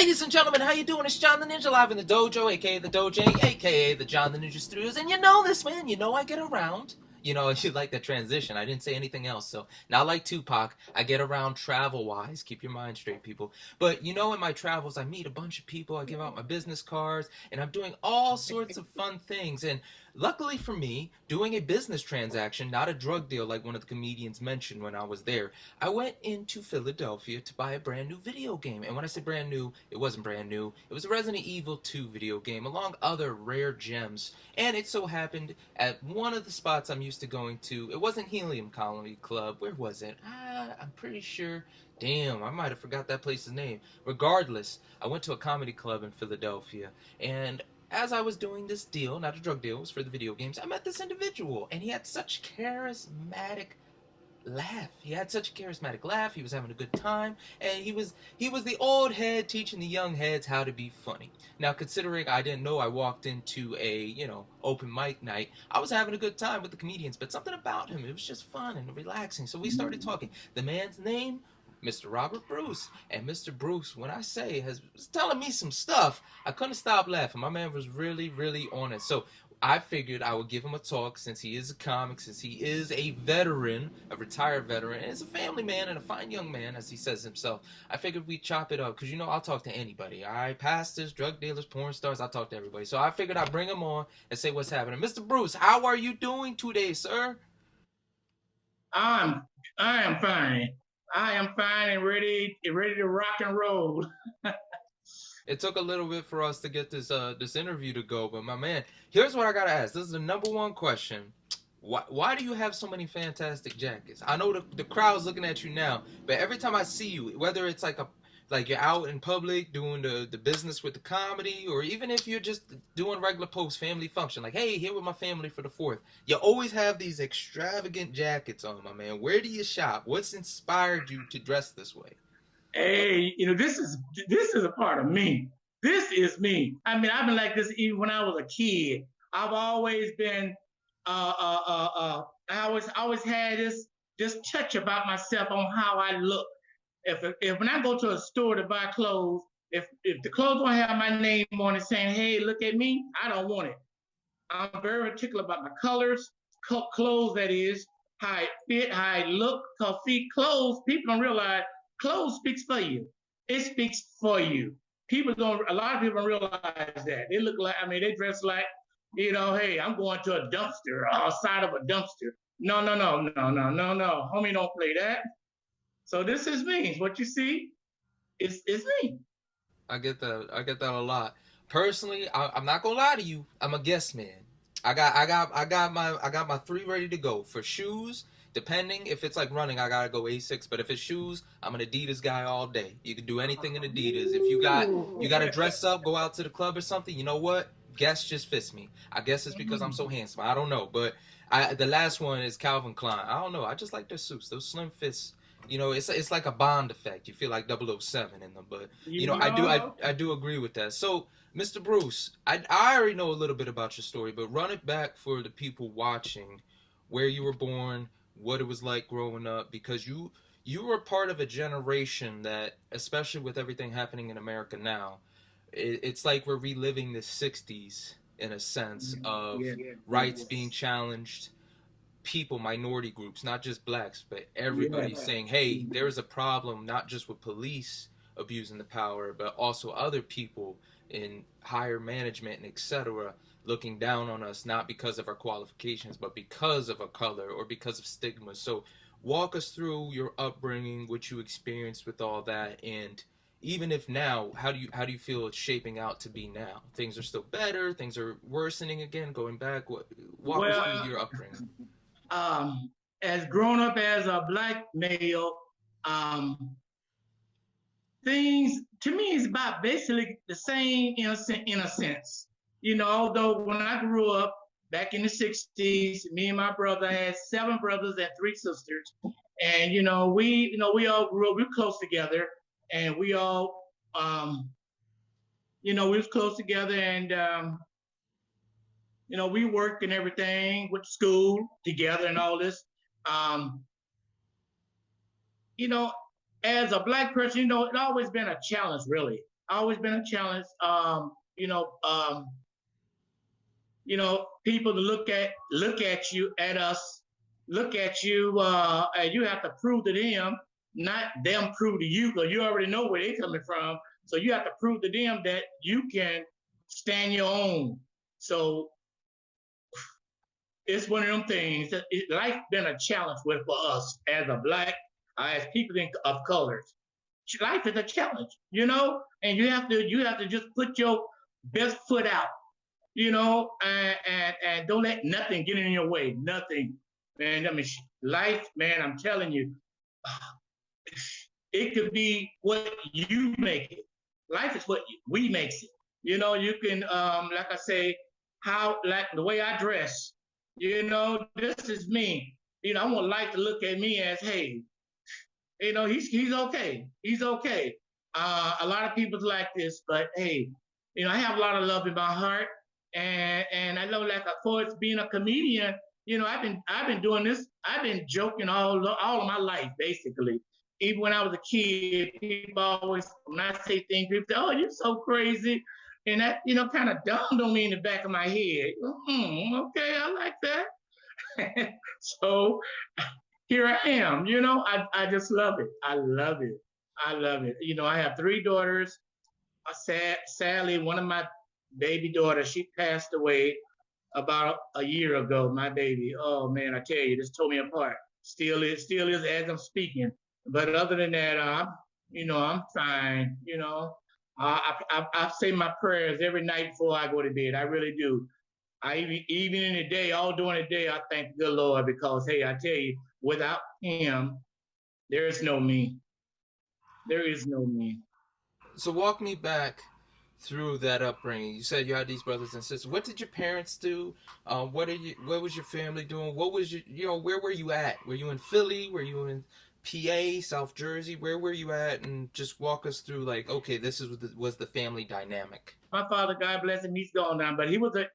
Ladies and gentlemen, how you doing? It's John the Ninja live in the dojo, aka the Dojo, aka the John the Ninja Studios. And you know this, man. You know I get around. You know, you like that transition. I didn't say anything else. So, not like Tupac, I get around travel-wise. Keep your mind straight, people. But, you know, in my travels, I meet a bunch of people. I give out my business cards. And I'm doing all sorts of fun things. And luckily for me, doing a business transaction, not a drug deal like one of the comedians mentioned when I was there, I went into Philadelphia to buy a brand new video game. And when I say brand new, it wasn't brand new. It was a Resident Evil 2 video game, along other rare gems. And it so happened at one of the spots I'm used to going to, it wasn't Helium Comedy Club. Where was it? I'm pretty sure. Damn, I might have forgot that place's name. Regardless, I went to a comedy club in Philadelphia, and as I was doing this deal, not a drug deal, it was for the video games, I met this individual, and he had such charismatic laugh. He had such a charismatic laugh. He was having a good time, and he was the old head teaching the young heads how to be funny. Now, considering I didn't know I walked into a open mic night, I was having a good time with the comedians. But something about him, it was just fun and relaxing. So we started talking. The man's name, Mr. Robert Bruce. And Mr. Bruce, when I say, was telling me some stuff, I couldn't stop laughing. My man was really, really on it. So I figured I would give him a talk since he is a comic, since he is a veteran, a retired veteran, and is a family man and a fine young man, as he says himself. I figured we'd chop it up, because, I'll talk to anybody. All right, pastors, drug dealers, porn stars, I'll talk to everybody. So I figured I'd bring him on and say what's happening. Mr. Bruce, how are you doing today, sir? I am fine. I am fine and ready to rock and roll. It took a little bit for us to get this interview to go, but my man, here's what I gotta ask. This is the number one question. Why do you have so many fantastic jackets? I know the crowd's looking at you now, but every time I see you, whether it's like you're out in public doing the business with the comedy, or even if you're just doing regular post family function, like, hey, here with my family for the 4th, you always have these extravagant jackets on, my man. Where do you shop? What's inspired you to dress this way? Hey, this is a part of me. This is me. I mean, I've been like this even when I was a kid. I've always been I always had this touch about myself on how I look. If when I go to a store to buy clothes, if the clothes don't have my name on it saying, hey, look at me, I don't want it. I'm very particular about my colors, clothes, that is, how it fit, how it look. Because see, clothes, people don't realize clothes speaks for you. It speaks for you. A lot of people don't realize that. They look like, they dress like, hey, I'm going to a dumpster, outside of a dumpster. No. Homie, don't play that. So this is me. What you see, it's me. I get that a lot. Personally, I'm not gonna lie to you. I'm a guest man. I got my 3 ready to go. For shoes, depending if it's like running, I gotta go Asics. But if it's shoes, I'm an Adidas guy all day. You can do anything in Adidas. If you gotta dress up, go out to the club or something. You know what? Guess just fits me. I guess it's because I'm so handsome. I don't know, but the last one is Calvin Klein. I don't know. I just like their suits. Those slim fits. It's like a Bond effect. You feel like 007 in them, but I do agree with that. So, Mr. Bruce, I already know a little bit about your story, but run it back for the people watching, where you were born, what it was like growing up, because you were part of a generation that, especially with everything happening in America now, it's like we're reliving the 60s in a sense of rights being challenged, people, minority groups, not just blacks, but everybody saying, hey, there is a problem not just with police abusing the power, but also other people in higher management and etc. looking down on us, not because of our qualifications, but because of our color or because of stigma. So walk us through your upbringing, what you experienced with all that, and even if now, how do you feel it's shaping out to be now? Things are still better, things are worsening again, going back. Walk us through your upbringing. As grown up as a black male, things to me is about basically the same in a sense. Although when I grew up back in the 60s, me and my brother had 7 brothers and 3 sisters. And we all grew up, we were close together, and we all we was close together, and we worked and everything, went to school together and all this. As a black person, it always been a challenge, really. always been a challenge. People to look at you, at us, look at you, and you have to prove to them, not them prove to you, because you already know where they're coming from. So you have to prove to them that you can stand your own. So it's one of them things that life been a challenge for us as a black, as people of colors. Life is a challenge, and you have to just put your best foot out, and don't let nothing get in your way. Nothing, man. I mean, life, man. I'm telling you, it could be what you make it. Life is what we makes it. You can, like I say, like the way I dress. This is me. I want life to look at me as, hey, he's okay. He's okay. A lot of people's like this, but hey, I have a lot of love in my heart, and I know, like, of course, being a comedian, I've been doing this. I've been joking all of my life, basically. Even when I was a kid, people always, when I say things, people say, "Oh, you're so crazy," and that kind of dawned on me in the back of my head. Okay, I like that. So here I am. I just love it. I love it. I love it. I have 3 daughters. Sadly, one of my baby daughters, she passed away about a year ago. My baby. Oh man, I tell you, this tore me apart. Still is as I'm speaking. But other than that, I'm fine. I say my prayers every night before I go to bed. I really do. Even in the day, all during the day, I thank the Lord, because hey, I tell you, without Him, there is no me. There is no me. So walk me back through that upbringing. You said you had these brothers and sisters. What did your parents do? What was your family doing? What was where were you at? Were you in Philly? Were you in PA, South Jersey? Where were you at? And just walk us through, like, okay, this was the family dynamic. My father, God bless him, he's gone now, but he was in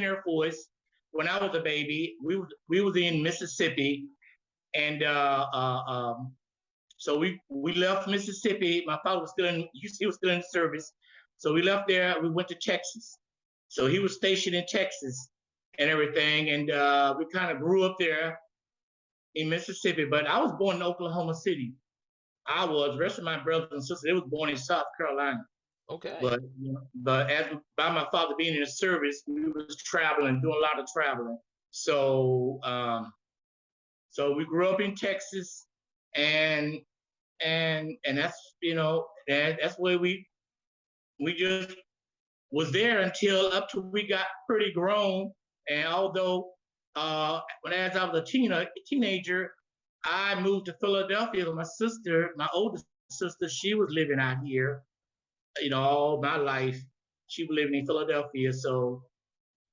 Air Force when I was a baby. We was in Mississippi, and so we left Mississippi. My father was still in service, so we left there. We went to Texas. So he was stationed in Texas and everything, and we kind of grew up there in Mississippi. But I was born in Oklahoma City. The rest of my brothers and sisters, they was born in South Carolina. Okay. But as by my father being in the service, we was traveling, doing a lot of traveling. So we grew up in Texas, and that's that's where we just was there until up to we got pretty grown. And although as I was a teenager, I moved to Philadelphia with my sister, my oldest sister. She was living out here, all my life. She was living in Philadelphia. So,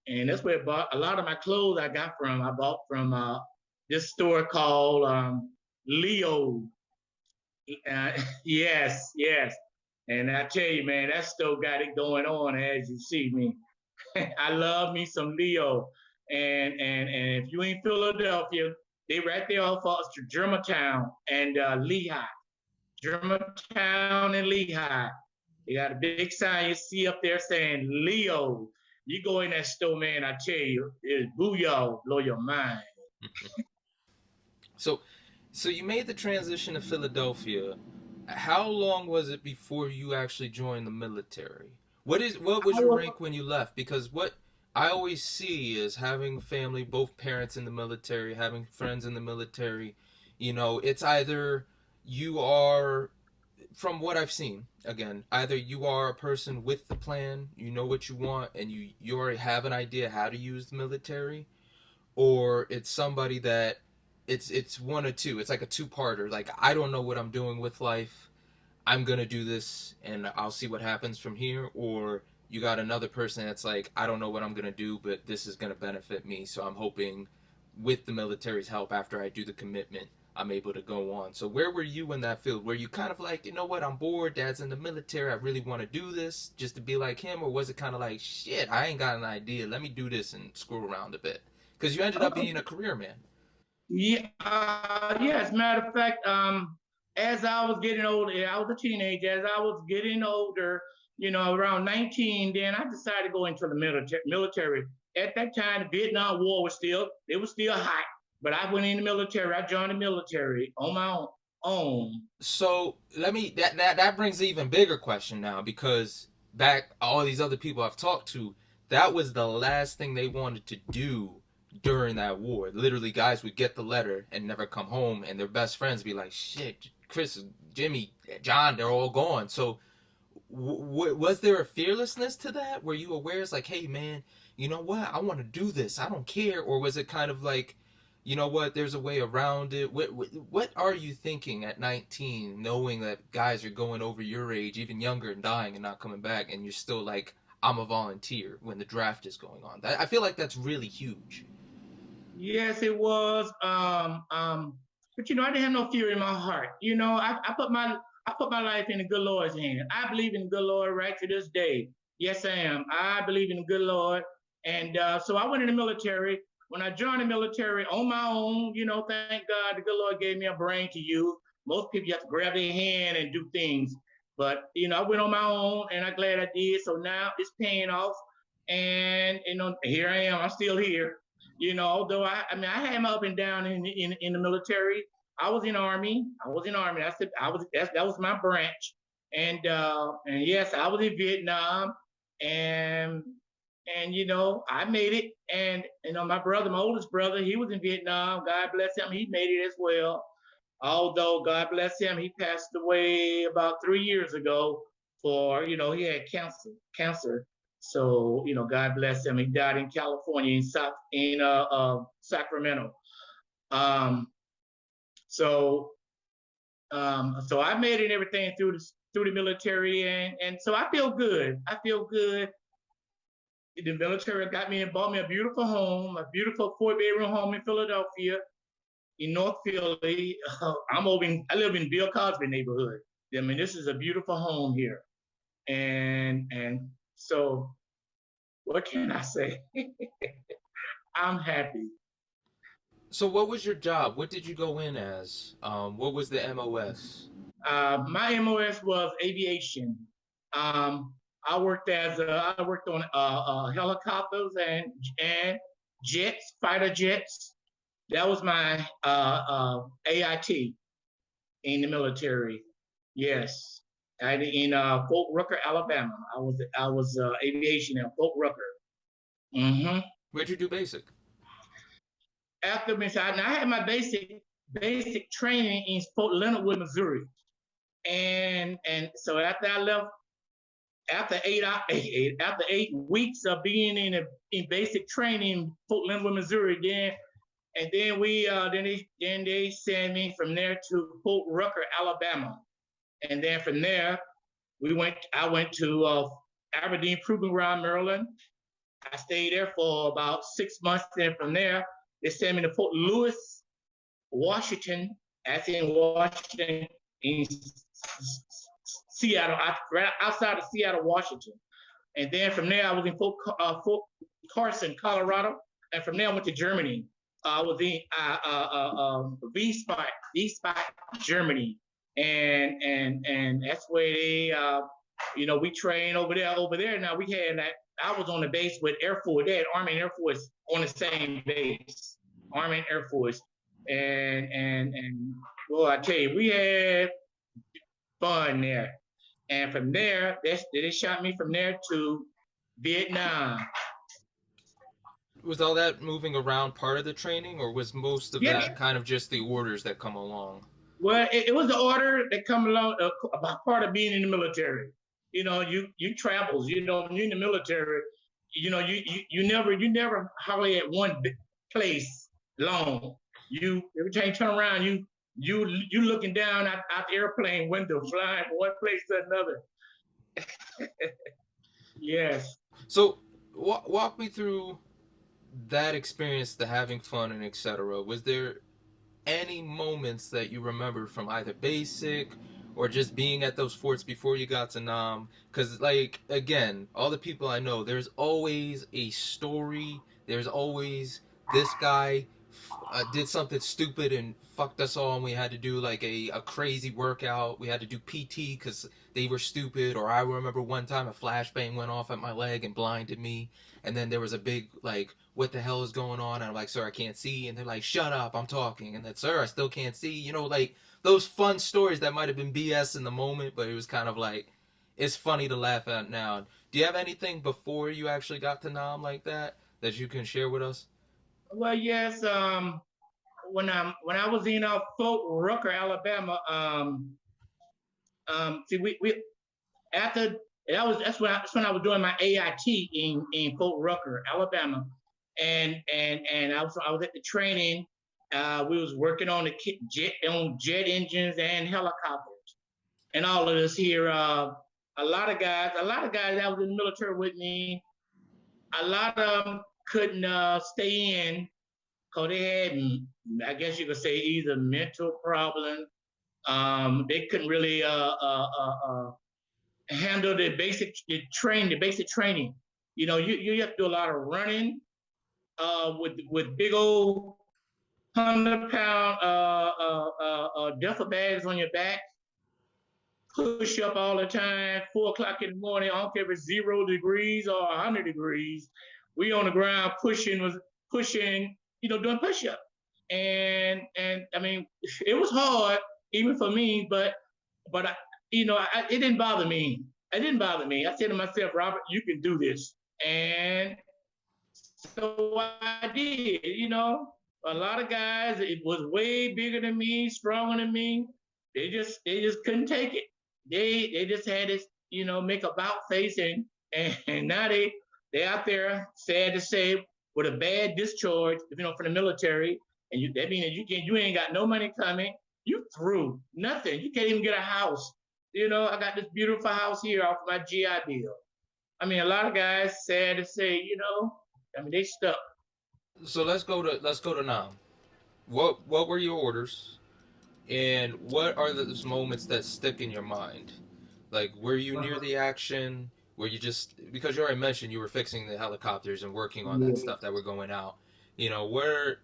and that's where I bought a lot of my clothes. I bought from this store called Leo. Yes. And I tell you, man, that store got it going on, as you see me. I love me some Leo. And if you in Philadelphia, they right there off of Germantown and Lehigh. Germantown and Lehigh. They got a big sign you see up there saying Leo. You go in that store, man, I tell you, it's booyah, blow your mind. So you made the transition to Philadelphia. How long was it before you actually joined the military? What was your rank when you left? Because what I always see is having family, both parents in the military, having friends in the military. It's either you are, from what I've seen, again, either you are a person with the plan, you know what you want, and you already have an idea how to use the military, or it's somebody that it's one or two. It's like a two-parter. Like, I don't know what I'm doing with life. I'm gonna do this, and I'll see what happens from here. Or you got another person that's like, I don't know what I'm gonna do, but this is gonna benefit me. So I'm hoping, with the military's help, after I do the commitment, I'm able to go on. So where were you in that field? Were you kind of like, you know what, I'm bored, Dad's in the military, I really want to do this just to be like him? Or was it kind of like, shit, I ain't got an idea, let me do this and screw around a bit? Because you ended up being a career man. Yeah, as a matter of fact, as I was getting older, I was a teenager. As I was getting older, around 19, then I decided to go into the military. At that time, the Vietnam War was still hot. But I went in the military. I joined the military on my own. So let me that brings an even bigger question now, because back all these other people I've talked to, that was the last thing they wanted to do during that war. Literally, guys would get the letter and never come home, and their best friends be like, "Shit, Chris, Jimmy, John, they're all gone." So, was there a fearlessness to that? Were you aware? It's like, "Hey, man, you know what? I want to do this. I don't care," or was it kind of like, you know what, there's a way around it? What are you thinking at 19, knowing that guys are going over your age, even younger, and dying and not coming back, and you're still like, I'm a volunteer when the draft is going on? I feel like that's really huge. Yes, it was. But I didn't have no fear in my heart. I put my life in the good Lord's hand. I believe in the good Lord right to this day. Yes, I am. I believe in the good Lord, and so I went in the military. When I joined the military on my own, thank God the good Lord gave me a brain to use. Most people you have to grab their hand and do things, but I went on my own, and I'm glad I did. So now it's paying off, and here I am. I'm still here. Although I had my up and down in the military. I was in Army. I was in Army. I said that was my branch, and yes, I was in Vietnam, and I made it. And my oldest brother, he was in Vietnam. God bless him, he made it as well. Although God bless him, he passed away about 3 years ago. He had cancer. So God bless him. He died in California, in Sacramento. Um, so so I made it and everything through the military, and so I feel good. I feel good. The military got me and bought me a beautiful home, a beautiful 4-bedroom home in Philadelphia, in North Philly. I live in Bill Cosby neighborhood. I mean, this is a beautiful home here, and so what can I say? I'm happy. So, what was your job? What did you go in as? What was the MOS? My MOS was aviation. Um, I worked on helicopters and jets, fighter jets. That was my AIT in the military. Yes, in Fort Rucker, Alabama. I was aviation at Fort Rucker. hmm Where'd you do basic? After I had my basic training in Fort Leonard Wood, Missouri, and so after I left, after 8 weeks of being in basic training in Fort Leonard Wood, Missouri, then they sent me from there to Fort Rucker, Alabama, and then from there I went to Aberdeen Proving Ground, Maryland. I stayed there for about 6 months. Then from there, they sent me to Fort Lewis, Washington, as in Washington, in Seattle, right outside of Seattle, Washington. And then from there, I was in Fort Carson, Colorado. And from there, I went to Germany. I was in Wiesbaden, Germany. And that's where we trained over there. Over there, now we had that. I was on the base with Air Force. They had Army and Air Force on the same base, Army and Air Force. And well, I tell you, we had fun there. And from there, they shot me from there to Vietnam. Was all that moving around part of the training, or was most of Yeah, that kind of just the orders that come along? well, it was the order that come along about part of being in the military. You travels. When you're in the military. You never hardly at one place long. You every time you turn around, you looking down out the airplane window, flying from one place to another. Yes. So, walk me through that experience, the having fun and etc. Was there any moments that you remember from either basic or just being at those forts before you got to Nam? Because, like, again, all the people I know, there's always a story. There's always this guy did something stupid and fucked us all, and we had to do like a crazy workout. We had to do PT because they were stupid. Or I remember one time a flashbang went off at my leg and blinded me, and then there was a big like, what the hell is going on? And I'm like, sir, I can't see. And they're like, shut up, I'm talking. And then, sir, I still can't see. You know, like those fun stories that might have been BS in the moment, but it was kind of like, it's funny to laugh at now. Do you have anything before you actually got to Nam like that you can share with us? Well, yes. When I was in Fort Rucker, Alabama, see, we after that's when I was doing my AIT in Fort Rucker, Alabama, and I was at the training. We was working on jet engines and helicopters, and all of this here. A lot of guys that was in the military with me, a lot of them couldn't stay in because they had, I guess you could say, either mental problems. They couldn't really handle the basic training. You know, you have to do a lot of running with big old 100-pound duffel bags on your back, push up all the time, 4 o'clock in the morning. I don't care if it's 0 degrees or 100 degrees. We on the ground pushing, doing push up. And I mean, it was hard even for me, but it didn't bother me. It didn't bother me. I said to myself, Robert, you can do this. And so I did, A lot of guys, it was way bigger than me, stronger than me. They just couldn't take it. They just had this, make about face, and now they out there, sad to say, with a bad discharge, from the military, and that means you ain't got no money coming. You through nothing. You can't even get a house. I got this beautiful house here off my GI Bill. I mean, a lot of guys, sad to say, they stuck. So let's go to Nam. What were your orders, and what are those moments that stick in your mind? Like, were you near the action? Were you just, because you already mentioned you were fixing the helicopters and working on that stuff that were going out? Where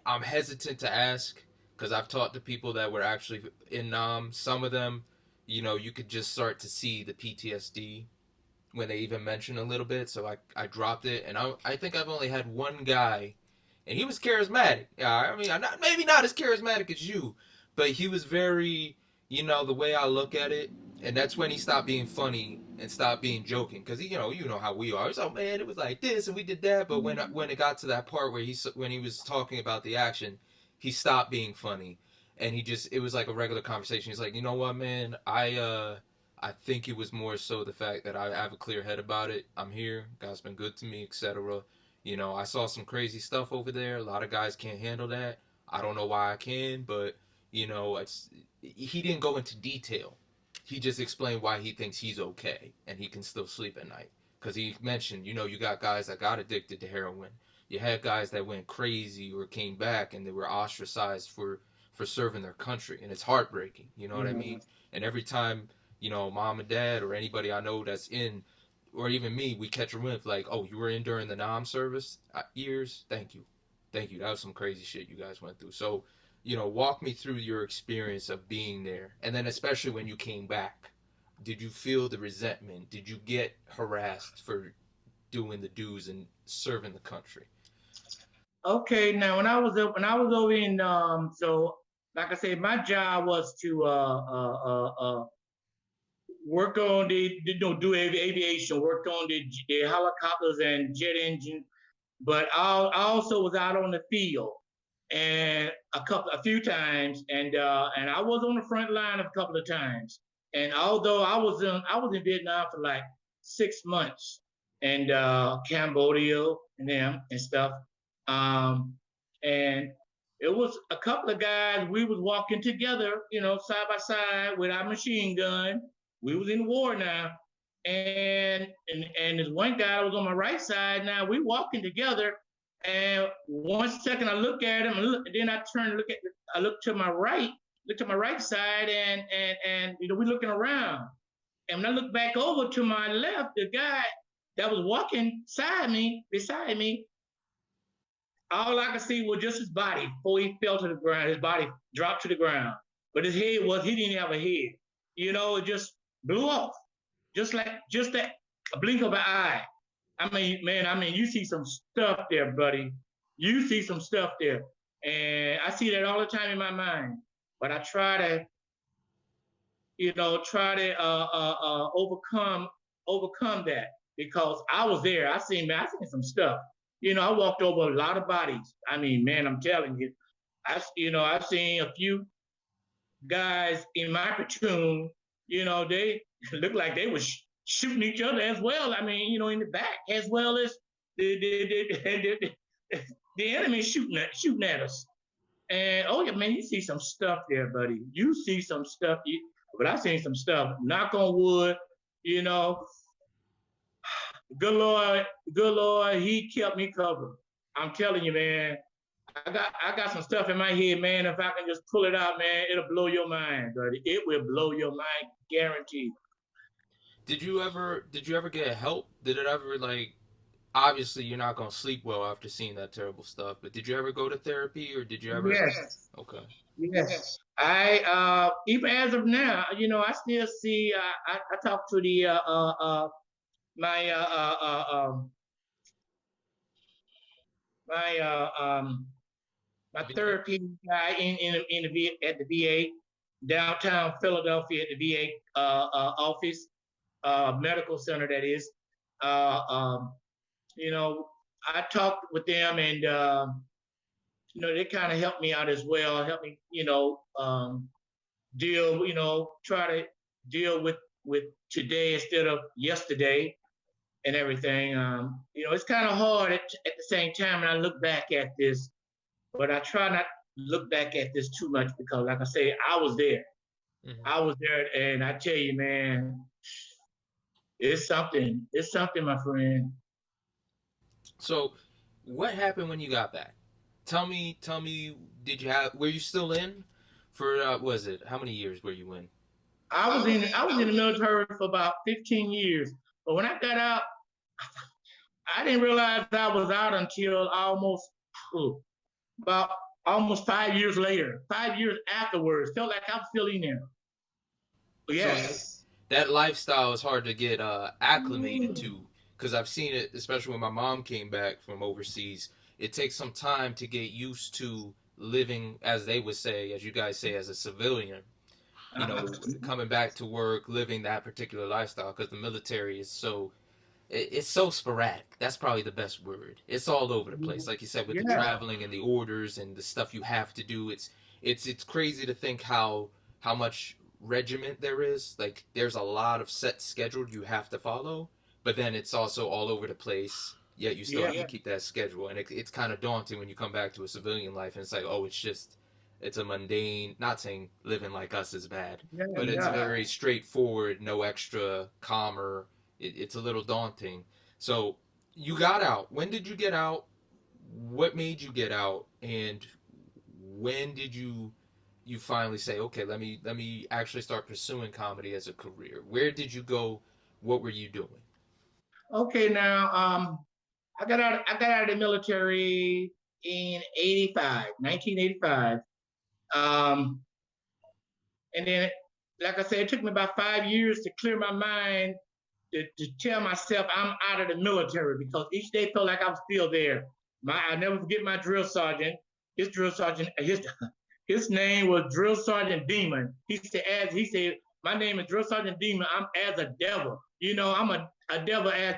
I'm hesitant to ask because I've talked to people that were actually in Nam. Some of them, you could just start to see the PTSD when they even mentioned a little bit. So I dropped it, and I think I've only had one guy, and he was charismatic. I mean, I'm not, maybe not as charismatic as you, but he was very, the way I look at it, and that's when he stopped being funny and stopped being joking. Because you know how we are. So man, it was like this and we did that. But when it got to that part where when he was talking about the action, he stopped being funny, and it was like a regular conversation. He's like, you know what, man, I think it was more so the fact that I have a clear head about it. I'm here. God's been good to me, etc. I saw some crazy stuff over there. A lot of guys can't handle that. I don't know why I can, but he didn't go into detail. He just explained why he thinks he's okay and he can still sleep at night. Because he mentioned, you got guys that got addicted to heroin. You had guys that went crazy or came back and they were ostracized for serving their country, and it's heartbreaking. You know what I mean? And every time mom and dad or anybody I know that's in, or even me, we catch a whiff like, oh, you were in during the Nam service years? Thank you. Thank you. That was some crazy shit you guys went through. So, walk me through your experience of being there. And then especially when you came back, did you feel the resentment? Did you get harassed for doing the dues and serving the country? Okay, now when I was over in so like I said, my job was to work on do aviation, work on the helicopters and jet engines, but I also was out on the field and a few times, and I was on the front line a couple of times. And although I was in Vietnam for like 6 months, and Cambodia and them and stuff, um, and it was a couple of guys. We was walking together, side by side with our machine gun. We was in war now, and this one guy was on my right side. Now we walking together, and 1 second I look at him, and then I turn and I look to my right, side, and we looking around. And when I look back over to my left, the guy that was walking beside me, all I could see was just his body before he fell to the ground. His body dropped to the ground, but his head was, he didn't have a head. You know, it just blew off, just that a blink of an eye. I mean, man, I mean, you see some stuff there, buddy. You see some stuff there, and I see that all the time in my mind. But I try to, overcome that because I was there. I seen some stuff. You know, I walked over a lot of bodies. I mean, man, I'm telling you, I've seen a few guys in my platoon. You know, they looked like they was shooting each other as well. I mean, you know, in the back as well as the enemy shooting at us. And oh yeah, man, you see some stuff there, buddy. You see some stuff. But I seen some stuff. Knock on wood, you know. Good Lord, He kept me covered. I'm telling you, man. I got some stuff in my head, man. If I can just pull it out, man, it'll blow your mind, buddy. It will blow your mind, guaranteed. Did you ever get help? Did it ever like obviously you're not gonna sleep well after seeing that terrible stuff, but did you ever go to therapy or did you ever Yes, okay. yes. I even as of now, you know, I still see. I talk to the my my my VA? therapy guy at the VA downtown Philadelphia at the VA office medical center that is. Uh, um, you know, I talked with them and you know they kind of helped me out as well, helped me try to deal with today instead of yesterday and everything. You know, it's kind of hard at the same time, and I look back at this, but I try not to look back at this too much because, like I say, I was there. Hmm. I was there, and I tell you, man, it's something. It's something, my friend. So, what happened when you got back? Tell me, did you have were you still in for was it how many years were you in? I was in the military for about 15 years, but when I got out, I didn't realize I was out until oh, about almost 5 years later. 5 years afterwards, felt like I was still in there. But So yes. that lifestyle is hard to get acclimated to because I've seen it, especially when my mom came back from overseas. It takes some time to get used to living, as they would say, as you guys say, as a civilian. You Uh-huh. know, coming back to work, living that particular lifestyle because the military is so it's so sporadic. That's probably the best word. It's all over the place, like you said, with the Yeah. traveling and the orders and the stuff you have to do. It's crazy to think how much regiment there is. Like there's a lot of set schedule you have to follow, but then it's also all over the place. Yet you still have Yeah. to keep that schedule, and it's kind of daunting when you come back to a civilian life and it's like, oh, it's a mundane. Not saying living like us is bad, Yeah. but it's Yeah. very straightforward. No extra calmer. It's a little daunting. So you got out. When did you get out? What made you get out? And when did you finally say, okay, let me actually start pursuing comedy as a career? Where did you go? What were you doing? Okay. Now, I got out of the military in 1985. Um, and then, like I said, it took me about 5 years to clear my mind to tell myself I'm out of the military because each day felt like I was still there. I never forget my drill sergeant. His name was Drill Sergeant Demon. He said, my name is Drill Sergeant Demon. I'm as a devil. You know, I'm a devil as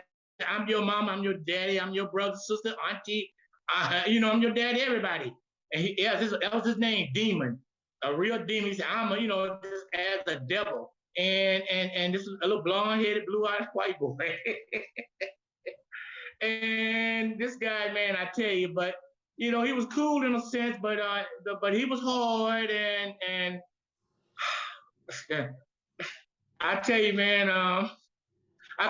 I'm your mom, I'm your daddy, I'm your brother, sister, auntie. I'm your daddy, everybody. And that was his name, Demon, a real demon. He said, just as a devil. And this is a little blonde headed, blue eyed white boy. And this guy, man, I tell you, but he was cool in a sense, but he was hard and I tell you, man, I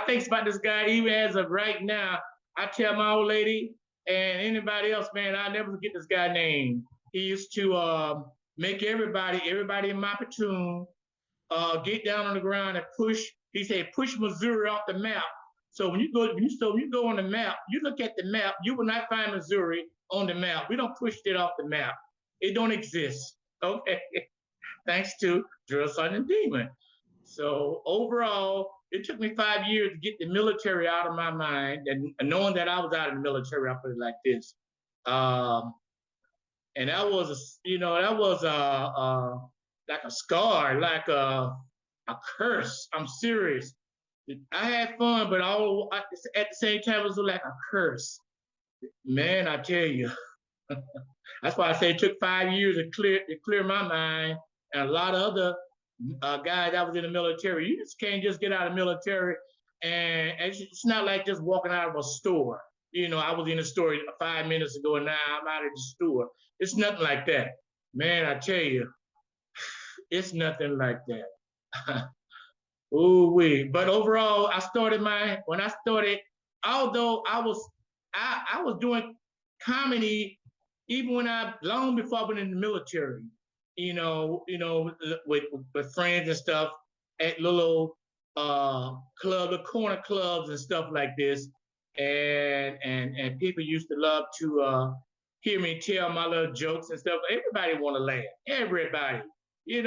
think about this guy even as of right now. I tell my old lady and anybody else, man, I'll never forget this guy name. He used to make everybody in my platoon get down on the ground and push. He said, push Missouri off the map. So when you go on the map, you look at the map, you will not find Missouri on the map. We don't push it off the map. It don't exist. Okay. Thanks to Drill Sergeant Demon. So overall, it took me 5 years to get the military out of my mind, and knowing that I was out of the military, I put it like this. And that was, that was like a scar, like a curse. I'm serious. I had fun, but at the same time, it was like a curse. Man, I tell you. That's why I say it took 5 years to clear my mind. And a lot of other guys that was in the military, you just can't just get out of the military, and it's not like just walking out of a store. I was in the store 5 minutes ago, and now I'm out of the store. It's nothing like that, man. I tell you, it's nothing like that. Ooh wee. But overall, when I started, although I was doing comedy even when long before I went in the military, with friends and stuff at little the corner clubs and stuff like this. And people used to love to hear me tell my little jokes and stuff. Everybody want to laugh. Everybody. I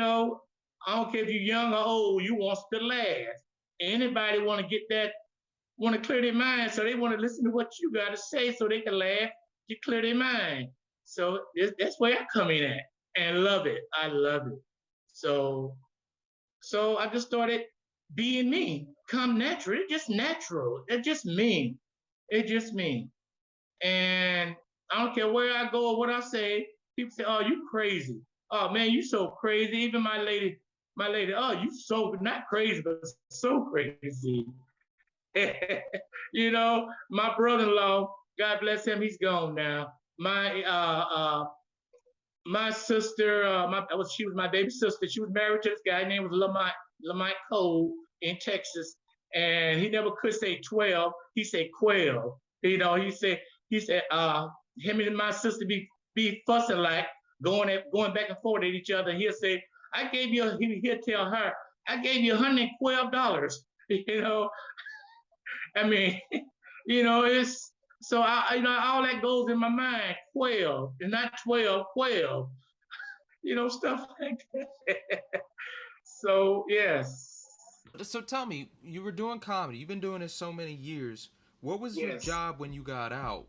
don't care if you're young or old, you want to laugh. Anybody want to get that, want to clear their mind, so they want to listen to what you got to say so they can laugh, to clear their mind. So that's where I come in at, and love it. I love it. So I just started being me, come natural. It's just natural. It's just me. It's just me. And I don't care where I go or what I say, people say, "Oh, you crazy. Oh man, you so crazy." Even my lady, "Oh, you so not crazy, but so crazy." My brother-in-law, God bless him, he's gone now. My sister, she was my baby sister. She was married to this guy named Lamont Cole in Texas, and he never could say 12. He said quail. He said him and my sister be fussing like going back and forth at each other. And he'll say, he'll tell her, "I gave you $112." I mean, it's so all that goes in my mind. Quail, and not 12, quail. Stuff like that. So yes. So tell me, you were doing comedy. You've been doing this so many years. What was your Yes. job when you got out?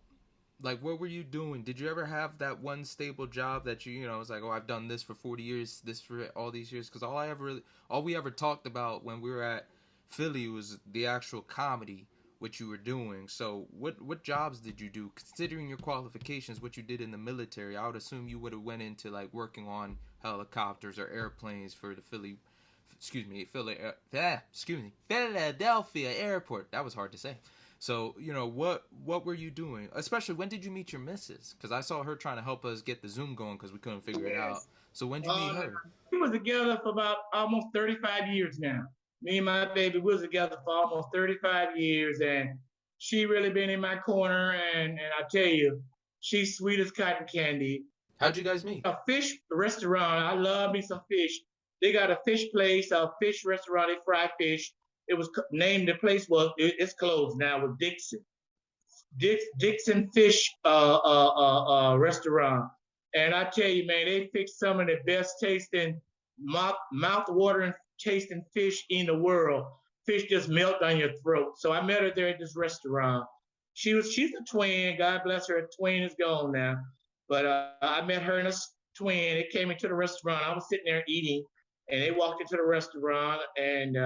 Like, what were you doing? Did you ever have that one stable job that was like, oh, I've done this for 40 years, this for all these years? Because all we ever talked about when we were at Philly was the actual comedy, what you were doing. So what jobs did you do? Considering your qualifications, what you did in the military, I would assume you would have went into like working on helicopters or airplanes for the Philadelphia airport. That was hard to say. So, what were you doing? Especially, when did you meet your missus? Because I saw her trying to help us get the Zoom going because we couldn't figure it out. So when did you meet her? We was together for about almost 35 years now. Me and my baby was together for almost 35 years, and she really been in my corner, and I tell you, she's sweet as cotton candy. How'd you guys meet? A fish restaurant. I love me some fish. They got a fish place, a fish restaurant. They fry fish. It was named, the place it's closed now, with Dixon Fish restaurant. And I tell you, man, they fix some of the best tasting, mouth-watering tasting fish in the world. Fish just melt on your throat. So I met her there at this restaurant. She's a twin. God bless her. A twin is gone now. But I met her and a twin. They came into the restaurant. I was sitting there eating, and they walked into the restaurant, and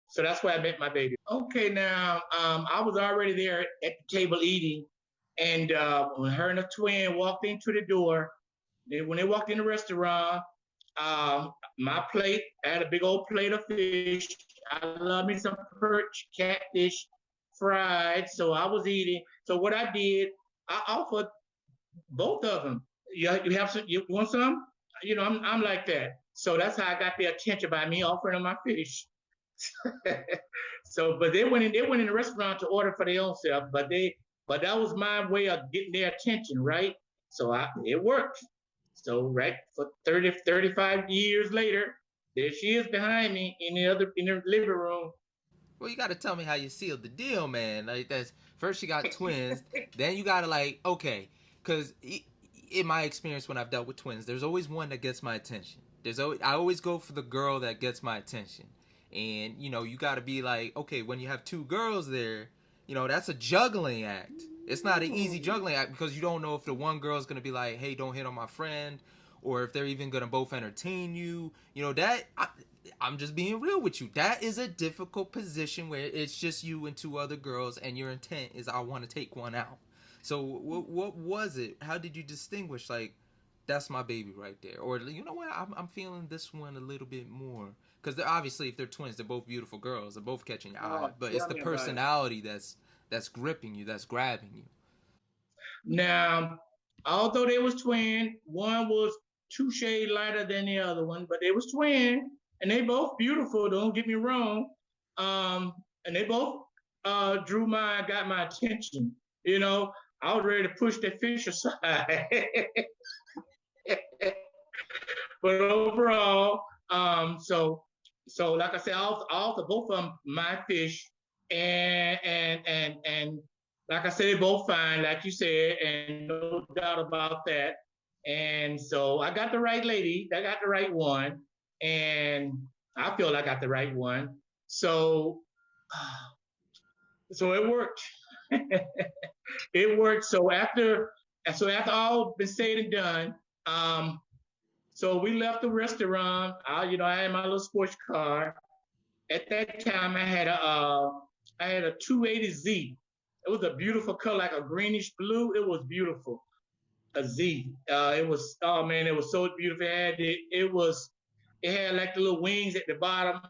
so that's where I met my baby. Okay, now I was already there at the table eating, and when her and a twin walked into the door, when they walked in the restaurant, my plate, I had a big old plate of fish. I love me some perch, catfish, fried. So I was eating. So what I did, I offered both of them. You have some? You want some? I'm like that. So that's how I got their attention, by me offering them my fish. So, but they went in the restaurant to order for their own self, but that was my way of getting their attention, right? So it worked. So right, for 35 years later, there she is behind me in the living room. Well, you got to tell me how you sealed the deal, man. Like that's first you got twins, then you got to like okay, because in my experience when I've dealt with twins, there's always one that gets my attention. I always go for the girl that gets my attention, and you know you got to be like okay when you have two girls there, you know that's a juggling act. It's not an easy juggling act because you don't know if the one girl is gonna be like, hey, don't hit on my friend, or if they're even gonna both entertain you. You know I'm just being real with you. That is a difficult position where it's just you and two other girls, and your intent is I want to take one out. So what was it? How did you distinguish like that's my baby right there, or you know what? I'm feeling this one a little bit more because obviously if they're twins, they're both beautiful girls. They're both catching your eye, but it's Tell the me about it. personality that's gripping you, that's grabbing you. Now, although they was twin, one was two shades lighter than the other one, but they was twin, and they both beautiful. Don't get me wrong. And they both got my attention. You know, I was ready to push that fish aside. But overall, so like I said, all the both of them my fish, and like I said, they both fine, like you said, and no doubt about that. And so I got the right lady, I got the right one, and I feel I got the right one. So so it worked. It worked. So after all been said and done, um, so we left the restaurant. I had my little sports car. At that time, I had a 280Z. It was a beautiful color, like a greenish blue. It was beautiful. A Z. It was oh man, it was so beautiful. It had like the little wings at the bottom.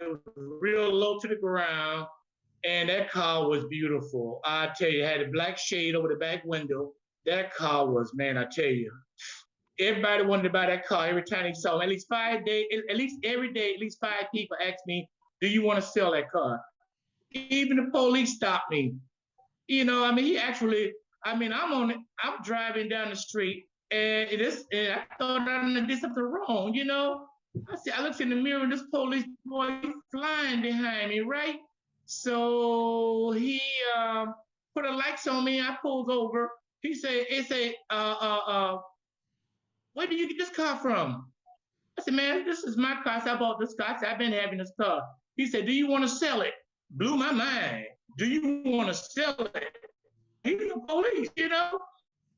It was real low to the ground, and that car was beautiful. I tell you, it had a black shade over the back window. That car was, man, I tell you, everybody wanted to buy that car every time they saw me. At least 5 days, at least every day, at least five people asked me, "Do you want to sell that car?" Even the police stopped me. I mean, he actually, I mean, I'm driving down the street, and I thought I did something wrong. I looked in the mirror, and this police boy flying behind me, right? So he put a lights on me. I pulled over. He said, where did you get this car from? I said, man, this is my car. I bought this car. I said, I've been having this car. He said, do you want to sell it? Blew my mind. Do you want to sell it? He's the police.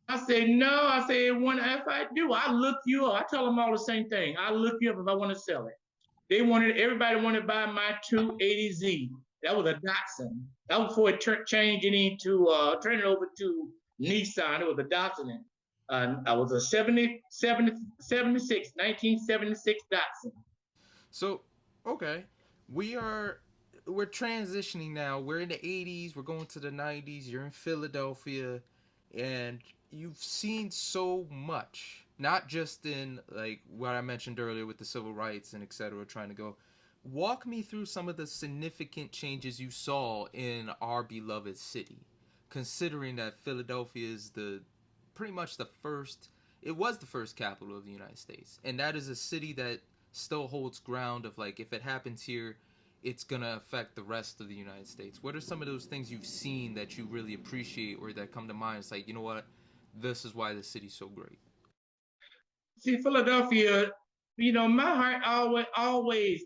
I said, no. I said, if I do, I look you up. I tell them all the same thing. I look you up if I want to sell it. Everybody wanted to buy my 280Z. That was a Datsun. That was before it turning over to Nissan. It was a Datsun. I was a 1976 Datsun. So, okay, we are we're transitioning now. We're in the 80s, we're going to the 90s. You're in Philadelphia and you've seen so much. Not just in like what I mentioned earlier with the civil rights and etc. trying to go. Walk me through some of the significant changes you saw in our beloved city, considering that Philadelphia is the pretty much the first it was the first capital of the United States. And that is a city that still holds ground of like if it happens here, it's gonna affect the rest of the United States. What are some of those things you've seen that you really appreciate or that come to mind? It's like, you know what, this is why the city's so great. See, Philadelphia, my heart always,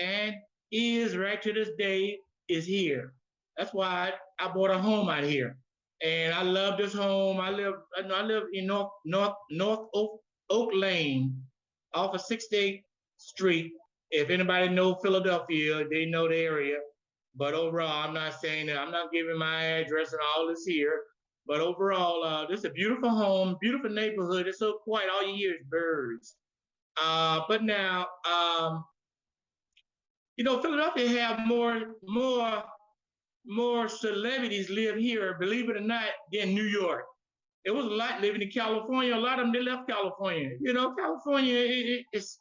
and is right to this day is here. That's why I bought a home out here, and I love this home. I live in North Oak Lane, off of 68th Street. If anybody know Philadelphia, they know the area. But overall, I'm not saying that. I'm not giving my address and all this here. But overall, this is a beautiful home, beautiful neighborhood. It's so quiet. All you hear is birds. But now, Philadelphia have more celebrities live here, believe it or not, than New York. It was a lot living in California. A lot of them, they left California. California, it's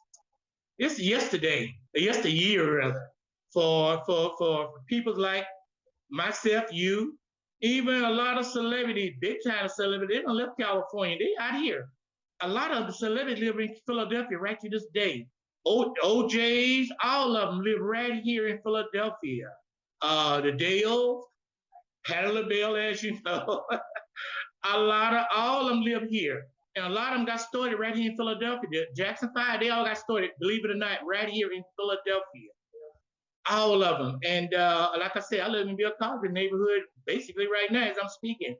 yesteryear rather, for people like myself, you, even a lot of celebrities, big time celebrities, they don't live California. They out here. A lot of the celebrities live in Philadelphia right to this day. OJs, all of them live right here in Philadelphia. the Dales, Patti LaBelle, as you know. All of them live here. And a lot of them got started right here in Philadelphia. The Jackson 5, they all got started, believe it or not, right here in Philadelphia. All of them. And like I said, I live in Bill Cosby neighborhood basically right now as I'm speaking.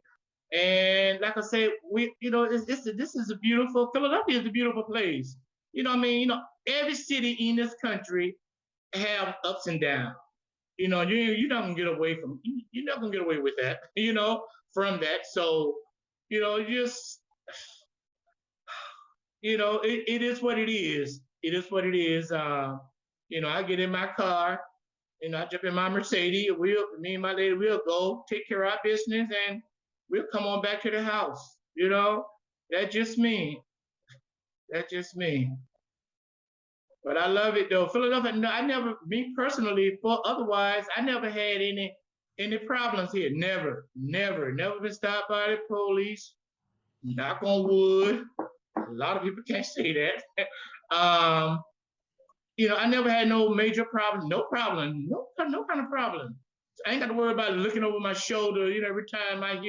And like I said, this is a beautiful, Philadelphia is a beautiful place. You know what I mean? Every city in this country have ups and downs. You're not gonna get away from, you're not gonna get away with that, from that. So, just, it is what it is. It is what it is. I get in my car, I jump in my Mercedes. Me and my lady, we'll go take care of our business, and we'll come on back to the house. That's just me. That's just me. But I love it though. Philadelphia, no, I never, me personally, for otherwise, I never had any problems here. Never, never been stopped by the police. Knock on wood. A lot of people can't say that. I never had no major problem, no problem, no kind of problem. I ain't got to worry about looking over my shoulder, every time I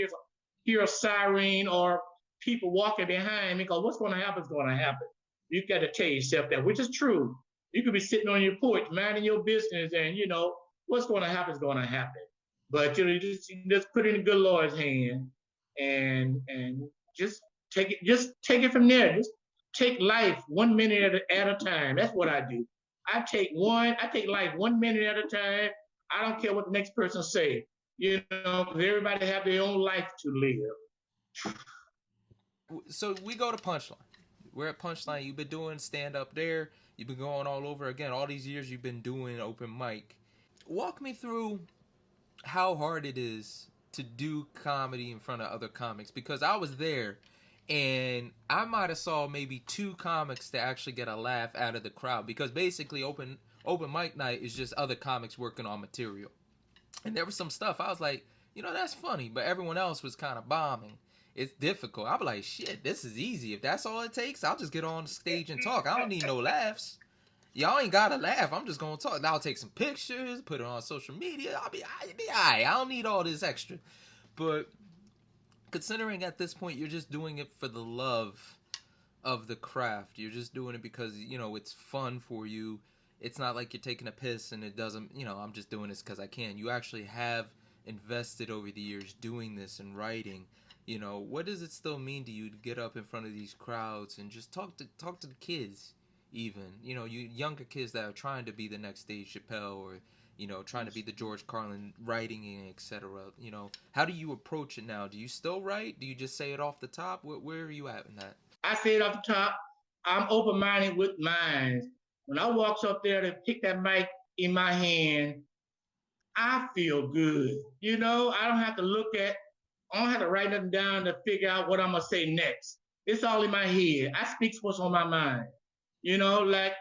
hear a siren or people walking behind me, because what's going to happen is going to happen. You got to tell yourself that, which is true. You could be sitting on your porch, minding your business, and what's going to happen is going to happen. But you just put it in the good Lord's hand, and just take it from there. Just take life 1 minute at a time. That's what I do. I take life 1 minute at a time. I don't care what the next person say. Because everybody have their own life to live. So we go to Punchline. We're at Punchline. You've been doing stand up there. You've been going all over again. All these years you've been doing open mic. Walk me through how hard it is to do comedy in front of other comics, because I was there and I might have saw maybe 2 comics to actually get a laugh out of the crowd, because basically open mic night is just other comics working on material. And there was some stuff I was like, that's funny, but everyone else was kind of bombing. It's difficult. I'm like, shit, this is easy. If that's all it takes, I'll just get on the stage and talk. I don't need no laughs. Y'all ain't gotta laugh. I'm just gonna talk. I'll take some pictures, put it on social media. I'll be alright. I don't need all this extra. But considering at this point you're just doing it for the love of the craft, you're just doing it because it's fun for you. It's not like you're taking a piss and it doesn't. I'm just doing this because I can. You actually have invested over the years doing this and writing. What does it still mean to you to get up in front of these crowds and just talk to the kids, even you younger kids that are trying to be the next Dave Chappelle, or trying to be the George Carlin, writing, etc. How do you approach it now? Do you still write? Do you just say it off the top? Where are you at in that? I say it off the top. I'm open-minded with minds. When I walks up there to pick that mic in my hand, I feel good. I don't have to I don't have to write nothing down to figure out what I'm gonna say next. It's all in my head. I speak what's on my mind. Like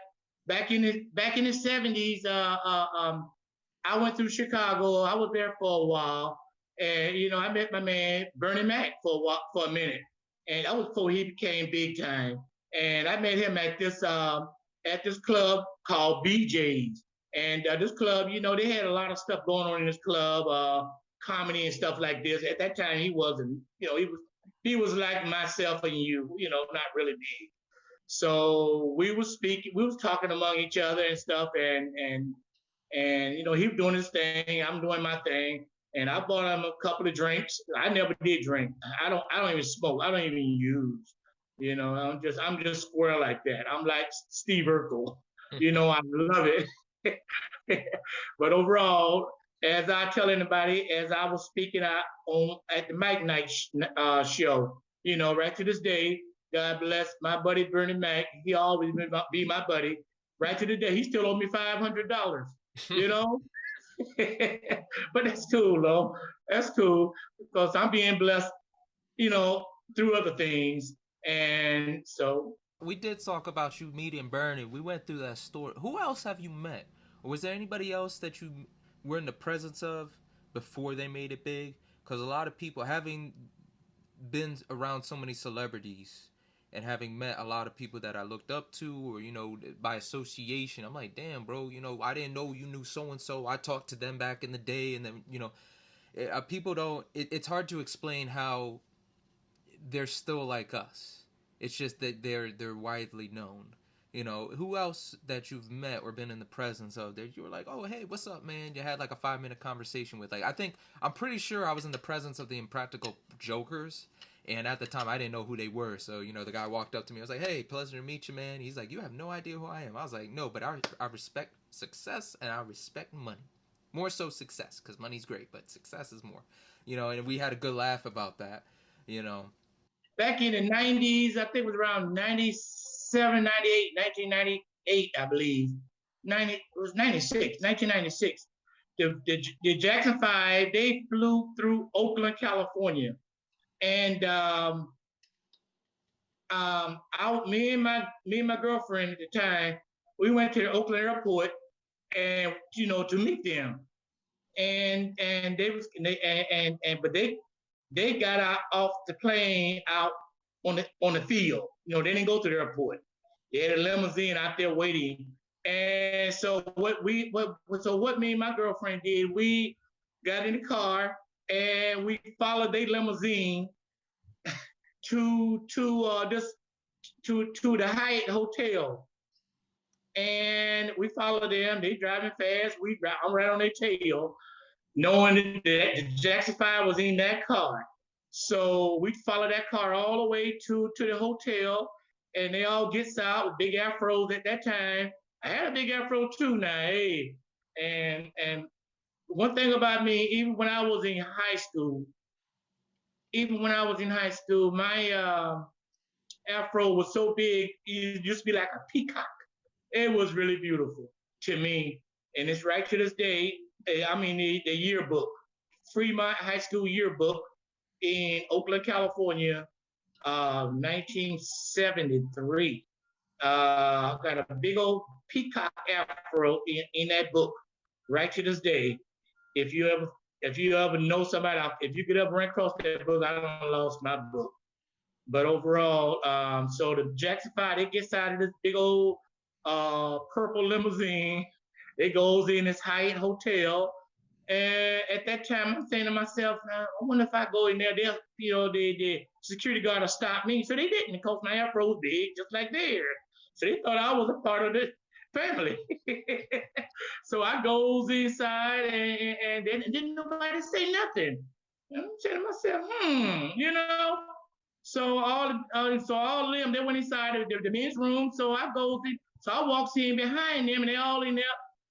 back in the '70s, I went through Chicago. I was there for a while, and I met my man Bernie Mac for a minute, and that was before he became big time. And I met him at this club called BJ's, and this club, they had a lot of stuff going on in this club. Comedy and stuff like this. At that time, he wasn't, he was like myself and you, not really big. So we was speaking, we was talking among each other and stuff, and he was doing his thing, I'm doing my thing, and I bought him a couple of drinks. I never did drink. I don't even smoke. I don't even use. I'm just square like that. I'm like Steve Urkel. I love it. But overall, as I tell anybody, as I was speaking out at the Mike Night show, right to this day, God bless my buddy Bernie Mac. He always be my buddy. Right to the day, he still owe me $500. you know. But that's cool, though. That's cool because I'm being blessed, through other things, and so. We did talk about you meeting Bernie. We went through that story. Who else have you met? Or was there anybody else that you were in the presence of before they made it big? Because a lot of people, having been around so many celebrities, and having met a lot of people that I looked up to, or by association, I'm like, damn, bro, I didn't know you knew so and so. I talked to them back in the day, and then people don't. It's hard to explain how they're still like us. It's just that they're widely known. Who else that you've met or been in the presence of that you were like, oh, hey, what's up, man? You had like a 5-minute conversation with. Like, I'm pretty sure I was in the presence of the Impractical Jokers, and at the time I didn't know who they were. So the guy walked up to me. I was like, hey, pleasure to meet you, man. He's like, you have no idea who I am. I was like, no, but I respect success and I respect money. More so success, because money's great, but success is more. And we had a good laugh about that. You know, Back in the 90s, I think it was around 97, 98, 1998, I believe. 90, it was 96, 1996. The Jackson 5, they flew through Oakland, California. And me and my girlfriend at the time, we went to the Oakland airport and to meet them. And they was and but they got out off the plane out on the field. They didn't go to the airport. They had a limousine out there waiting. And so what me and my girlfriend did, we got in the car and we followed their limousine to the Hyatt Hotel. And we followed them. They driving fast. I'm right on their tail, knowing that the Jackson 5 was in that car. So we followed that car all the way to the hotel, and they all gets out with big afros at that time. I had a big afro too now, hey. And one thing about me, even when I was in high school, my afro was so big, it used to be like a peacock. It was really beautiful to me. And it's right to this day. I mean, the yearbook, Fremont High School yearbook in Oakland, California, 1973. Got a big old peacock afro in that book, right to this day. If you ever know somebody, if you could ever run across that book, I don't lost my book. But overall, so the Jackson 5, it gets out of this big old purple limousine. It goes in this Hyatt hotel. And at that time, I'm saying to myself, I wonder if I go in there, the security guard will stop me. So they didn't, because my afro was big, just like theirs. So they thought I was a part of the family. So I goes inside, and then didn't nobody say nothing. And I'm saying to myself, So all of them, they went inside the men's room. So I walks in behind them, and they all in there,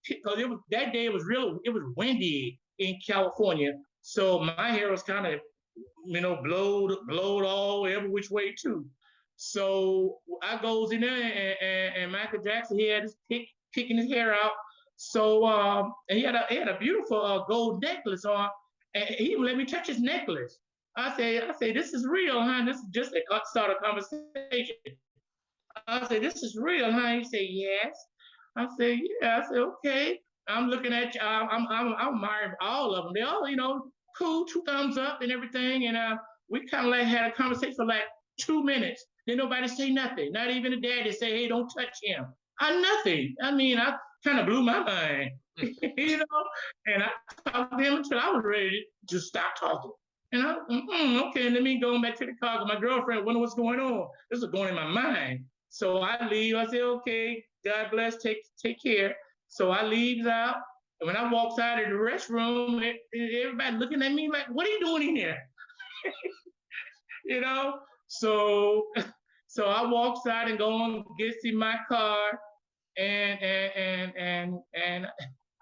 because that day it was windy in California. So my hair was kind of blowed all every which way too. So I goes in there, and Michael Jackson, he had his picking his hair out. So and he had a beautiful gold necklace on, and he even let me touch his necklace. I say, this is real, huh? This is just a start a conversation. I say, this is real, huh? He say, yes. I say, yeah. I say, okay. I'm looking at you. I'm admiring all of them. They all, cool, 2 thumbs up and everything. And we kind of like had a conversation for like 2 minutes. Then nobody say nothing. Not even the daddy say, hey, don't touch him. Nothing. I mean, I kind of blew my mind, And I talked to him until I was ready to stop talking. And okay, let me go back to the car. My girlfriend wonder what's going on. This is going in my mind. So I leave. I say, okay, God bless, take care. So I leaves out. And when I walks out of the restroom, everybody looking at me like, what are you doing in here? you know? So so I walks out and go and gets in my car, and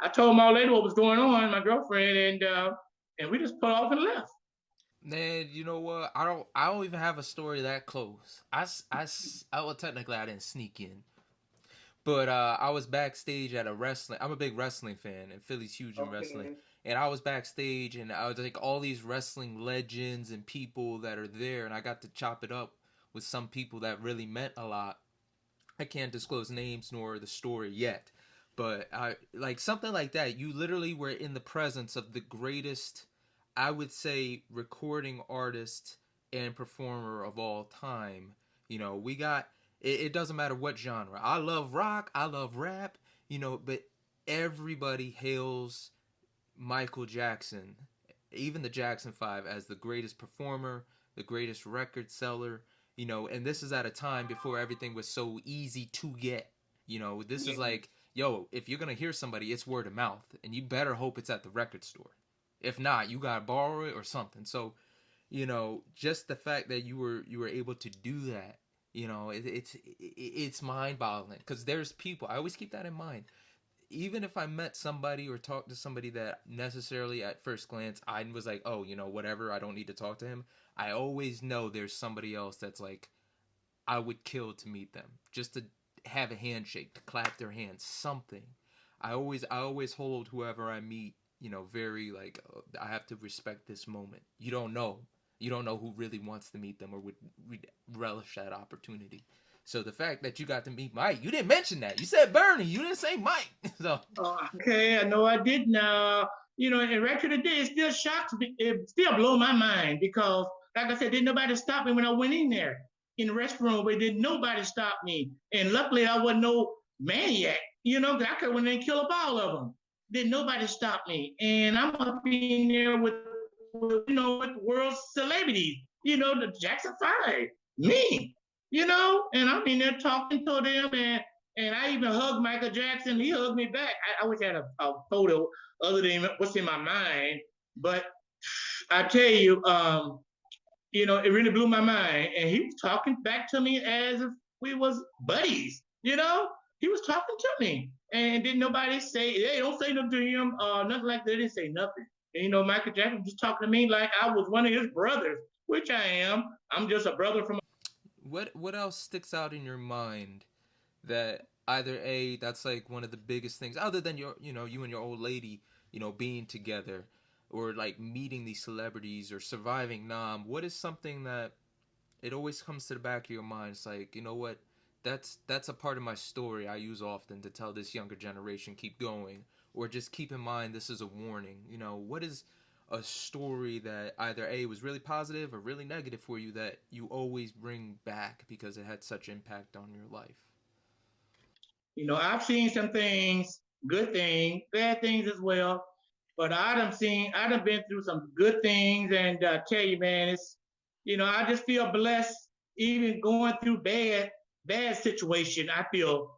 I told my lady what was going on, my girlfriend, and we just put off and left. Man, you know what? I don't even have a story that close. Well, technically I didn't sneak in, but I was backstage at a wrestling. I'm a big wrestling fan, and Philly's huge in wrestling. And I was backstage, and I was like all these wrestling legends and people that are there, and I got to chop it up with some people that really meant a lot. I can't disclose names nor the story yet, but I like something like that. You literally were in the presence of the greatest, I would say, recording artist and performer of all time. We got it doesn't matter what genre. I love rock, I love rap, but everybody hails Michael Jackson, even the Jackson 5, as the greatest performer, the greatest record seller, and this is at a time before everything was so easy to get. This is like, yo, if you're going to hear somebody, it's word of mouth, and you better hope it's at the record store. If not, you got to borrow it or something. So, just the fact that you were able to do that, it's mind-boggling, because there's people, I always keep that in mind. Even if I met somebody or talked to somebody that necessarily at first glance I was like, oh, whatever, I don't need to talk to him, I always know there's somebody else that's like, I would kill to meet them, just to have a handshake, to clap their hands, something. I always hold whoever I meet, very like, I have to respect this moment. You don't know who really wants to meet them or would relish that opportunity. So the fact that you got to meet Mike, you didn't mention that. You said Bernie. You didn't say Mike. So Okay, I know I did now. And right to the day, it still shocks me. It still blows my mind because, like I said, didn't nobody stop me when I went in there in the restroom, but didn't nobody stop me. And luckily, I wasn't no maniac, because I could went in and kill up all of them. Didn't nobody stop me. And I'm up in there with world celebrities, the Jackson 5, me, and I'm in there talking to them, and I even hugged Michael Jackson. He hugged me back. I wish I had a photo other than what's in my mind. But I tell you, it really blew my mind. And he was talking back to me as if we was buddies. He was talking to me, and didn't nobody say, "Hey, don't say nothing to him," nothing like that. They didn't say nothing. And, Michael Jackson was talking to me like I was one of his brothers, which I am. I'm just a brother from. what else sticks out in your mind that either A, that's like one of the biggest things other than you and your old lady, being together, or like meeting these celebrities or surviving Nam? What is something that it always comes to the back of your mind? It's like, you know what? That's a part of my story I use often to tell this younger generation, keep going, or just keep in mind this is a warning. What is a story that either A, was really positive or really negative for you that you always bring back because it had such impact on your life? I've seen some things, good things, bad things as well. But I done been through some good things, and tell you, man, I just feel blessed. Even going through bad situation, I feel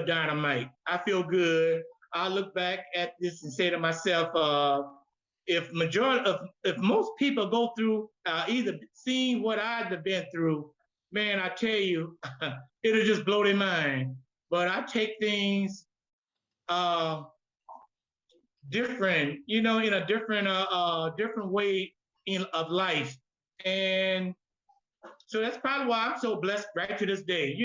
dynamite. I feel good. I look back at this and say to myself, if most people go through either seeing what I've been through, man, I tell you, it'll just blow their mind. But I take things uh, different, in a different way of life, and so that's probably why I'm so blessed right to this day.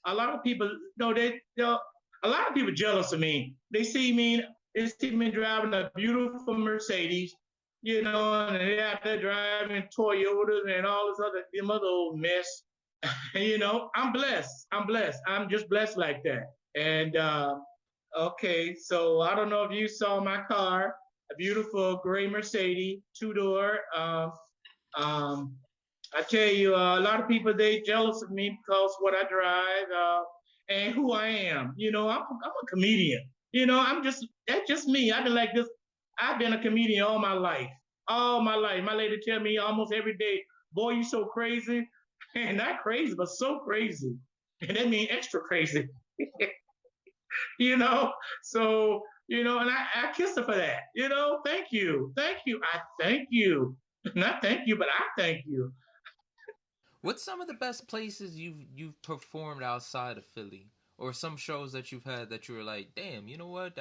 A lot of people, a lot of people jealous of me. They see me driving a beautiful Mercedes, and they're out there driving Toyotas and all this other old mess. I'm blessed. I'm blessed. I'm just blessed like that. And okay, so I don't know if you saw my car, a beautiful gray Mercedes, two-door. Um, I tell you, a lot of people they jealous of me because what I drive and who I am. I'm a comedian. That's just me. I've been like this. I've been a comedian all my life. All my life. My lady tell me almost every day, "Boy, you so crazy." And not crazy, but so crazy. And that means extra crazy. you know. So, and I kiss her for that. Thank you. Thank you. I thank you. Not thank you, but I thank you. What's some of the best places you've performed outside of Philly, or some shows that you've had that you were like, damn, you know what?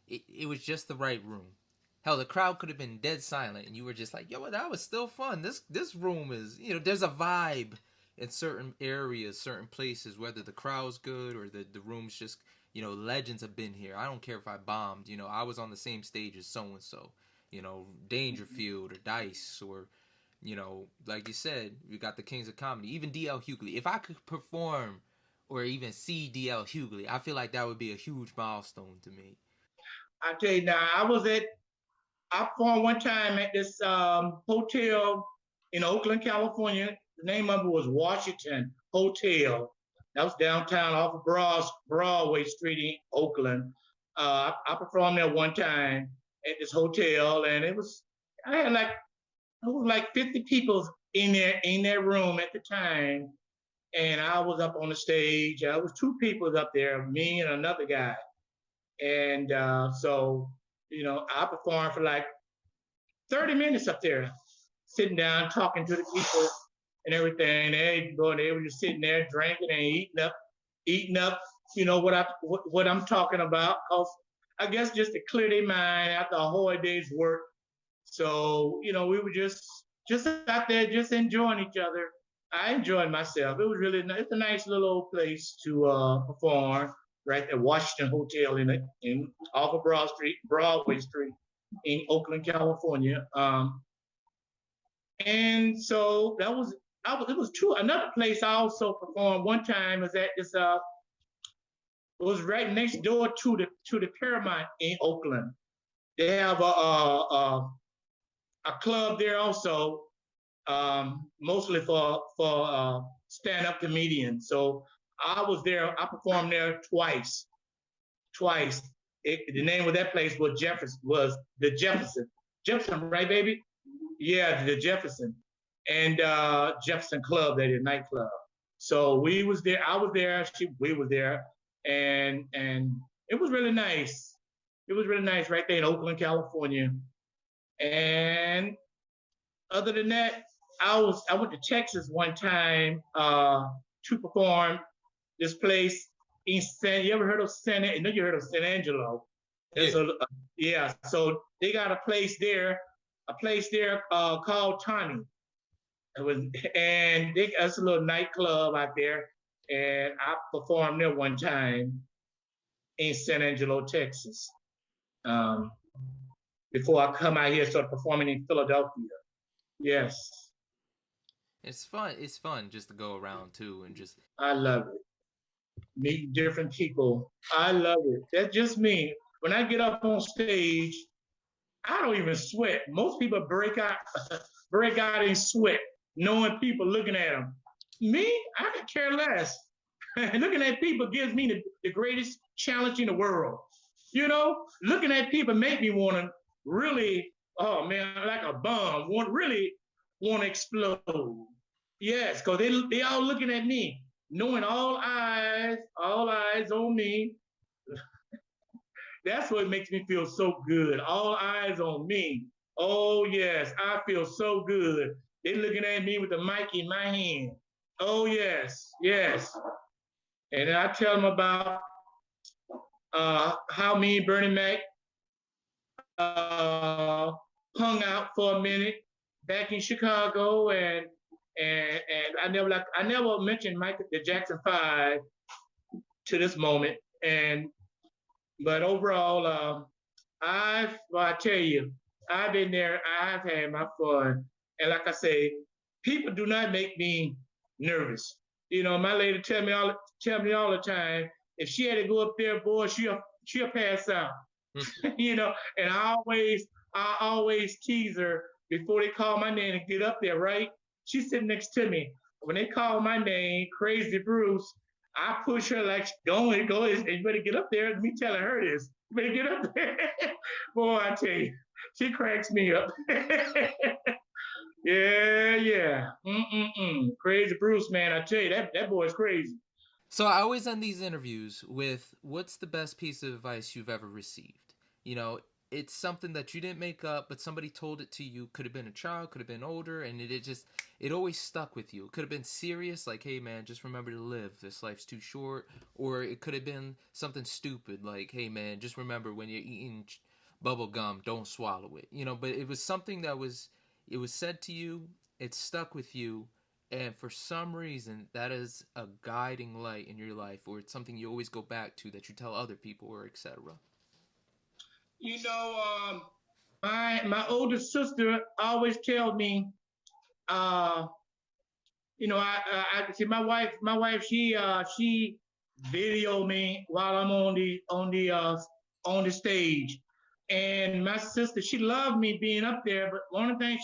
It was just the right room. Hell, the crowd could have been dead silent, and you were just like, yo, that was still fun. This room is, there's a vibe in certain areas, certain places, whether the crowd's good or the room's just, legends have been here. I don't care if I bombed. I was on the same stage as so and so. Dangerfield or Dice, or like you said, we got the Kings of Comedy, even DL Hughley. If I could perform or even see DL Hughley, I feel like that would be a huge milestone to me. I tell you now, I performed one time at this hotel in Oakland, California. the name of it was Washington Hotel. That was downtown off of Broadway Street in Oakland. I performed there one time at this hotel, and I had like it was like 50 people in their room at the time, and I was up on the stage. There was two people up there, me and another guy, and so I performed for like 30 minutes up there, sitting down, talking to the people and everything. They were just sitting there drinking and eating up, what I'm talking about. Cause I guess just to clear their mind after a whole day's work. So, we were just out there just enjoying each other. I enjoyed myself. It was really nice. It's a nice little old place to perform right at Washington Hotel in off of Broadway Street in Oakland, California. And so it was two. Another place I also performed one time was at this. It was right next door to the Paramount in Oakland. They have a club there also, mostly for stand-up comedians. So I was there. I performed there twice. The name of that place was the Jefferson, right, baby? Yeah, the Jefferson and Jefferson Club, that is nightclub. So we was there. I was there. We was there, and it was really nice. It was really nice right there in Oakland, California. And other than that, I went to Texas one time to perform this place in You ever heard of I know you heard of San Angelo. Yeah. So they got a place there called Tawny. It's a little nightclub out there, and I performed there one time in San Angelo, Texas. Before I come out here, start performing in Philadelphia. Yes. It's fun. It's fun just to go around too and just. I love it. Meet different people. I love it. That's just me. When I get up on stage, I don't even sweat. Most people break out in sweat, knowing people looking at them. Me, I could care less. Looking at people gives me the greatest challenge in the world. Looking at people make me want to really, oh man, like a bomb, really want to explode. Yes, because they all looking at me, knowing all eyes on me. That's what makes me feel so good. All eyes on me. Oh yes, I feel so good. They looking at me with the mic in my hand. Oh yes. And then I tell them about how me and Bernie Mac hung out for a minute back in Chicago, and I never mentioned the Jackson 5 to this moment, but overall, I tell you, I've been there. I've had my fun, and like I say, people do not make me nervous. My lady tell me all the time, if she had to go up there, boy, she'll pass out. And I always tease her before they call my name and get up there, right? She's sitting next to me. When they call my name, Krayz Bruce, I push her like, go, you better get up there. Me telling her this. You better get up there. Boy, I tell you, she cracks me up. Yeah. Krayz Bruce, man, I tell you, that boy's crazy. So I always end these interviews with, what's the best piece of advice you've ever received? It's something that you didn't make up, but somebody told it to you. Could have been a child, could have been older, and it always stuck with you. It could have been serious, like, hey man, just remember to live. This life's too short. Or it could have been something stupid, like, hey man, just remember when you're eating bubble gum, don't swallow it. But it was something it was said to you, it stuck with you, and for some reason, that is a guiding light in your life, or it's something you always go back to that you tell other people, or etc. My older sister always tell me, I see my wife, she video me while I'm on the stage, and my sister, she loved me being up there, but one of the things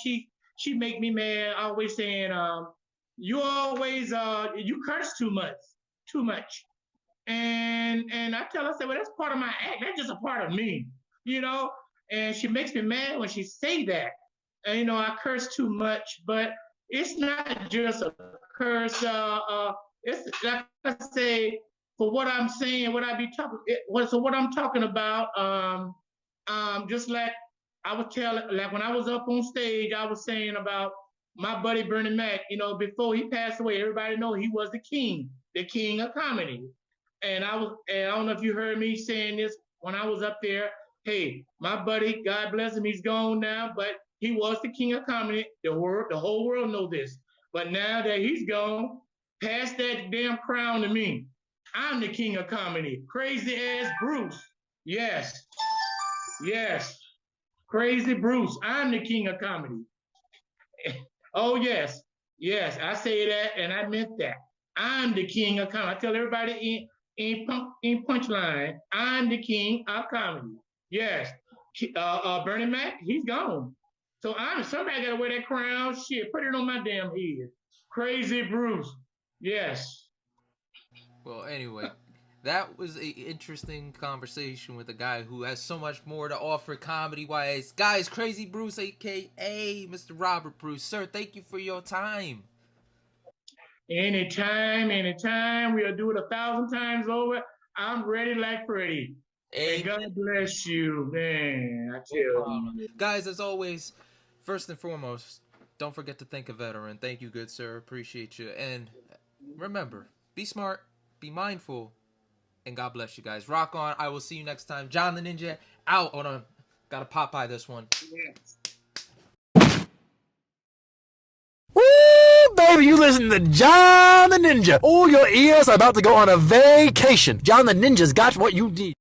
she make me mad, always saying, you always you curse too much. And I tell her, I say, well, that's part of my act. That's just a part of me, you know. And she makes me mad when she say that. And I curse too much, but it's not just a curse. It's like I say, for what I'm saying, what I be talking. So what I'm talking about, just like I was telling, like when I was up on stage, I was saying about my buddy Bernie Mac. Before he passed away, everybody know he was the king of comedy. And I don't know if you heard me saying this when I was up there. Hey, my buddy, God bless him, he's gone now, but he was the king of comedy. The whole world know this. But now that he's gone, pass that damn crown to me. I'm the king of comedy. Crazy ass Bruce. Yes, yes. Crazy Bruce. I'm the king of comedy. Oh yes, yes. I say that, and I meant that. I'm the king of comedy. I tell everybody in Punchline, I'm the king of comedy. Yes. Bernie Mac, he's gone. So somebody got to wear that crown. Shit, put it on my damn head. Crazy Bruce. Yes. Well, anyway, that was an interesting conversation with a guy who has so much more to offer comedy-wise. Guys, Krayz Bruce, a.k.a. Mr. Robert Bruce. Sir, thank you for your time. Anytime. We'll do it 1,000 times over. I'm ready like Freddie. And God bless you, man. I tell you. Guys, as always, first and foremost, don't forget to thank a veteran. Thank you, good sir. Appreciate you. And remember, be smart, be mindful, and God bless you guys. Rock on. I will see you next time. John the Ninja out. Hold on. Gotta Popeye this one. Yes. Woo, baby, you listen to John the Ninja. All your ears are about to go on a vacation. John the Ninja's got what you need.